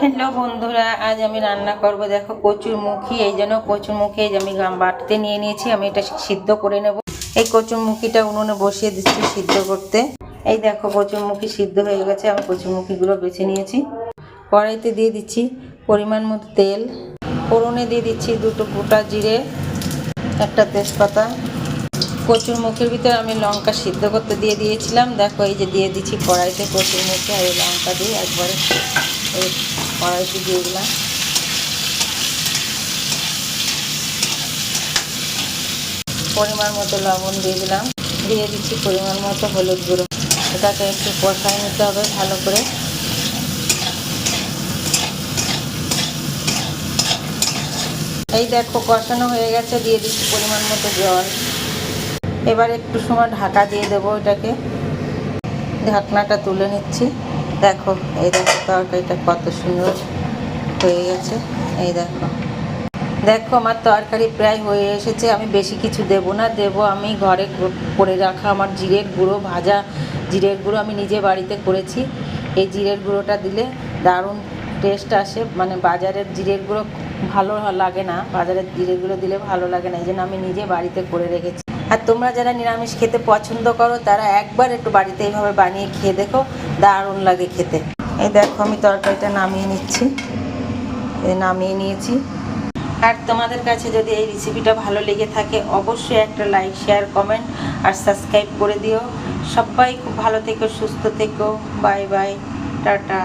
Hello বন্ধুরা, আজ আমি রান্না করব। দেখো কচুরমুখী, এই জন্য কচুরমুখী আমি বাটিতে নিয়ে নিয়েছি। আমি এটা সিদ্ধ করে নেব। এই কচুরমুখীটা উনুনে বসিয়ে দিচ্ছি সিদ্ধ করতে। এই দেখো কচুরমুখী সিদ্ধ হয়ে গেছে। আমি কচুরমুখীগুলো বেছে নিয়েছি। কড়াইতে দিয়ে দিচ্ছি পরিমাণ মতো তেল। ফোড়নে দিয়ে দিচ্ছি দুটো গোটা জিরে, একটা তেজপাতা। কচুরমুখীর ভিতরে আমি লঙ্কা সিদ্ধ করতে দিয়ে দিয়েছিলাম। দেখো এই যে দিয়ে দিচ্ছি কড়াইতে কচুরমুখী আর এই লঙ্কা দিয়ে একবারে এই কড়াইতে দিয়ে দিলাম। পরিমাণ মতো লবণ দিয়ে দিলাম। দিয়ে দিচ্ছি পরিমাণ মতো হলুদ গুঁড়ো। এটাকে একটু কষায় নিতে হবে ভালো করে। এই দেখো কষানো হয়ে গেছে। দিয়ে দিচ্ছি পরিমাণ মতো জল। এবার একটু সময় ঢাকা দিয়ে দেবো এটাকে। ঢাকনাটা তুলে নিচ্ছি। দেখো এই দেখো তরকারিটা কত সুন্দর হয়ে গেছে। এই দেখো দেখো আমার তরকারি প্রায় হয়ে এসেছে। আমি বেশি কিছু দেব না, আমি ঘরে করে রাখা আমার জিরের গুঁড়ো, ভাজা জিরের গুঁড়ো আমি নিজে বাড়িতে করেছি। এই জিরের গুঁড়োটা দিলে দারুণ টেস্ট আসে। মানে বাজারের জিরের গুঁড়ো ভালো লাগে না, বাজারের জিরের গুঁড়ো দিলে ভালো লাগে না। এই জন্য আমি নিজে বাড়িতে করে রেখেছি। আর তোমরা যারা নিরামিষ খেতে পছন্দ করো তারা একবার একটু বাড়িতে এইভাবে বানিয়ে খেয়ে দেখো, দারুণ লাগে খেতে। এই দেখো আমি তরকারিটা নামিয়ে নিচ্ছি। নামিয়ে নিয়েছি। আর তোমাদের কাছে যদি এই রেসিপিটা ভালো লেগে থাকে অবশ্যই একটা লাইক, শেয়ার, কমেন্ট আর সাবস্ক্রাইব করে দিও। সবাই খুব ভালো থেকো, সুস্থ থেকো। Bye bye, tata.